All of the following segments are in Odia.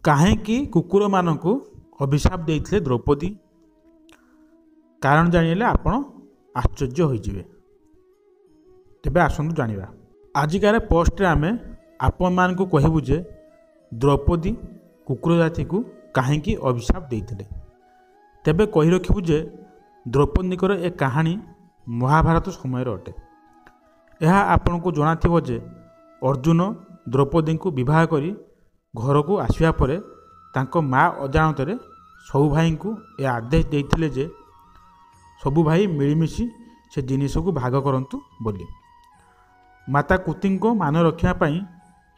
କାହିଁକି କୁକୁରମାନଙ୍କୁ ଅଭିଶାପ ଦେଇଥିଲେ ଦ୍ରୌପଦୀ? କାରଣ ଜାଣିଲେ ଆପଣ ଆଶ୍ଚର୍ଯ୍ୟ ହୋଇଯିବେ। ତେବେ ଆସନ୍ତୁ ଜାଣିବା। ଆଜିକାର ପୋଷ୍ଟରେ ଆମେ ଆପଣମାନଙ୍କୁ କହିବୁ ଯେ ଦ୍ରୌପଦୀ କୁକୁର ଜାତିକୁ କାହିଁକି ଅଭିଶାପ ଦେଇଥିଲେ। ତେବେ କହି ରଖିବୁ ଯେ ଦ୍ରୌପଦୀଙ୍କର ଏ କାହାଣୀ ମହାଭାରତ ସମୟର ଅଟେ। ଏହା ଆପଣଙ୍କୁ ଜଣାଥିବ ଯେ ଅର୍ଜୁନ ଦ୍ରୌପଦୀଙ୍କୁ ବିବାହ କରି ଘରକୁ ଆସିବା ପରେ ତାଙ୍କ ମା' ଅଜାଣତରେ ସବୁ ଭାଇଙ୍କୁ ଏ ଆଦେଶ ଦେଇଥିଲେ ଯେ ସବୁ ଭାଇ ମିଳିମିଶି ସେ ଜିନିଷକୁ ଭାଗ କରନ୍ତୁ ବୋଲି। ମାତା କୁନ୍ତୀଙ୍କ ମାନ ରଖିବା ପାଇଁ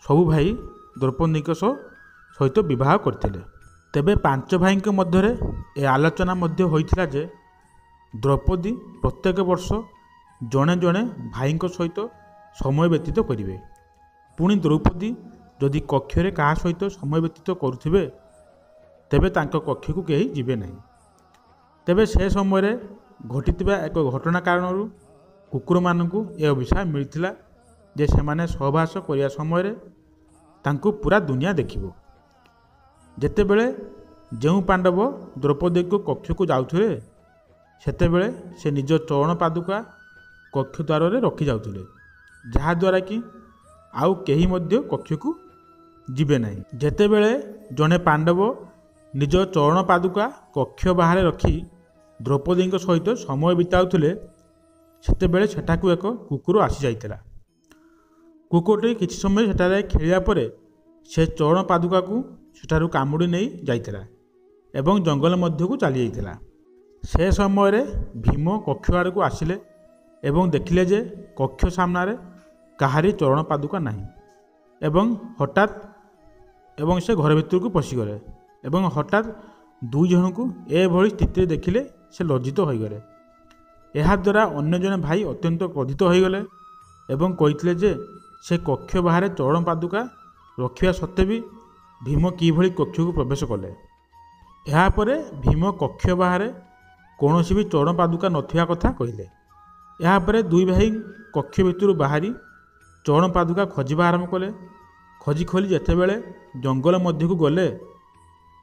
ସବୁ ଭାଇ ଦ୍ରୌପଦୀଙ୍କ ସହିତ ବିବାହ କରିଥିଲେ। ତେବେ ପାଞ୍ଚ ଭାଇଙ୍କ ମଧ୍ୟରେ ଏ ଆଲୋଚନା ମଧ୍ୟ ହୋଇଥିଲା ଯେ ଦ୍ରୌପଦୀ ପ୍ରତ୍ୟେକ ବର୍ଷ ଜଣେ ଜଣେ ଭାଇଙ୍କ ସହିତ ସମୟ ବ୍ୟତୀତ କରିବେ। ପୁଣି ଦ୍ରୌପଦୀ ଯଦି କକ୍ଷରେ କାହା ସହିତ ସମୟ ବ୍ୟତୀତ କରୁଥିବେ ତେବେ ତାଙ୍କ କକ୍ଷକୁ କେହି ଯିବେ ନାହିଁ। ତେବେ ସେ ସମୟରେ ଘଟିଥିବା ଏକ ଘଟଣା କାରଣରୁ କୁକୁରମାନଙ୍କୁ ଏ ଅଭିଶାପ ମିଳିଥିଲା ଯେ ସେମାନେ ସହବାସ କରିବା ସମୟରେ ତାଙ୍କୁ ପୁରା ଦୁନିଆ ଦେଖିବ। ଯେତେବେଳେ ଯେଉଁ ପାଣ୍ଡବ ଦ୍ରୌପଦୀଙ୍କ କକ୍ଷକୁ ଯାଉଥିଲେ ସେତେବେଳେ ସେ ନିଜ ଚରଣ ପାଦୁକା କକ୍ଷ ଦ୍ୱାରରେ ରଖିଯାଉଥିଲେ, ଯାହାଦ୍ୱାରା କି ଆଉ କେହି ମଧ୍ୟ କକ୍ଷକୁ ଯିବେ ନାହିଁ। ଯେତେବେଳେ ଜଣେ ପାଣ୍ଡବ ନିଜ ଚରଣ ପାଦୁକା କକ୍ଷ ବାହାରେ ରଖି ଦ୍ରୌପଦୀଙ୍କ ସହିତ ସମୟ ବିତାଉଥିଲେ ସେତେବେଳେ ସେଠାକୁ ଏକ କୁକୁର ଆସିଯାଇଥିଲା। କୁକୁରଟି କିଛି ସମୟ ସେଠାରେ ଖେଳିବା ପରେ ସେ ଚରଣ ପାଦୁକାକୁ ସେଠାରୁ କାମୁଡ଼ି ନେଇ ଯାଇଥିଲା ଏବଂ ଜଙ୍ଗଲ ମଧ୍ୟକୁ ଚାଲିଯାଇଥିଲା। ସେ ସମୟରେ ଭୀମ କକ୍ଷ ଆଡ଼କୁ ଆସିଲେ ଏବଂ ଦେଖିଲେ ଯେ କକ୍ଷ ସାମ୍ନାରେ କାହାରି ଚରଣ ପାଦୁକା ନାହିଁ ଏବଂ ସେ ଘର ଭିତରକୁ ପଶିଗଲେ ଏବଂ ହଠାତ୍ ଦୁଇ ଜଣଙ୍କୁ ଏଭଳି ସ୍ଥିତିରେ ଦେଖିଲେ ସେ ଲଜ୍ଜିତ ହୋଇଗଲେ। ଏହାଦ୍ୱାରା ଅନ୍ୟ ଜଣେ ଭାଇ ଅତ୍ୟନ୍ତ କ୍ରୋଧିତ ହୋଇଗଲେ ଏବଂ କହିଥିଲେ ଯେ ସେ କକ୍ଷ ବାହାରେ ଚରଣ ପାଦୁକା ରଖିବା ସତ୍ତ୍ୱେ ବି ଭୀମ କିଭଳି କକ୍ଷକୁ ପ୍ରବେଶ କଲେ। ଏହାପରେ ଭୀମ କକ୍ଷ ବାହାରେ କୌଣସି ବି ଚରଣ ପାଦୁକା ନଥିବା କଥା କହିଲେ। ଏହାପରେ ଦୁଇ ଭାଇ କକ୍ଷ ଭିତରୁ ବାହାରି ଚରଣ ପାଦୁକା ଖୋଜିବା ଆରମ୍ଭ କଲେ। ଖୋଜି ଖୋଜି ଯେତେବେଳେ ଜଙ୍ଗଲ ମଧ୍ୟକୁ ଗଲେ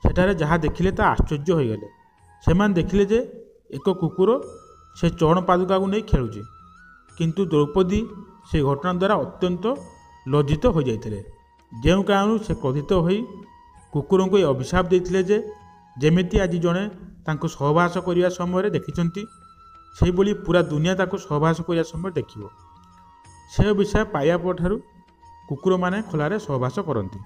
ସେଠାରେ ଯାହା ଦେଖିଲେ ତା ଆଶ୍ଚର୍ଯ୍ୟ ହୋଇଗଲେ। ସେମାନେ ଦେଖିଲେ ଯେ ଏକ କୁକୁର ସେ ଚରଣ ପାଦୁକାକୁ ନେଇ ଖେଳୁଛି, କିନ୍ତୁ ଦ୍ରୌପଦୀ ସେ ଘଟଣା ଦ୍ୱାରା ଅତ୍ୟନ୍ତ ଲଜ୍ଜିତ ହୋଇଯାଇଥିଲେ, ଯେଉଁ କାରଣରୁ ସେ କ୍ରୋଧିତ ହୋଇ କୁକୁରଙ୍କୁ ଏ ଅଭିଶାପ ଦେଇଥିଲେ ଯେ ଯେମିତି ଆଜି ଜଣେ ତାଙ୍କୁ ସହବାସ କରିବା ସମୟରେ ଦେଖିଛନ୍ତି ସେହିଭଳି ପୁରା ଦୁନିଆ ତାକୁ ସହବାସ କରିବା ସମୟରେ ଦେଖିବ। ସେ ଅଭିଶାପ ପାଇବା ପରଠାରୁ କୁକୁରମାନେ ଖୋଲାରେ ସହବାସ କରନ୍ତି।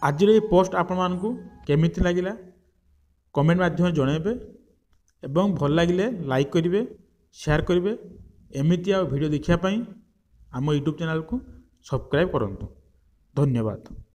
ଆଜିର ଏହି ପୋଷ୍ଟ ଆପଣମାନଙ୍କୁ କେମିତି ଲାଗିଲା କମେଣ୍ଟ ମାଧ୍ୟମରେ ଜଣାଇବେ ଏବଂ ଭଲ ଲାଗିଲେ ଲାଇକ୍ କରିବେ, ସେୟାର କରିବେ। ଏମିତି ଆଉ ଭିଡ଼ିଓ ଦେଖିବା ପାଇଁ ଆମ ୟୁଟ୍ୟୁବ୍ ଚ୍ୟାନେଲକୁ ସବସ୍କ୍ରାଇବ୍ କରନ୍ତୁ। ଧନ୍ୟବାଦ।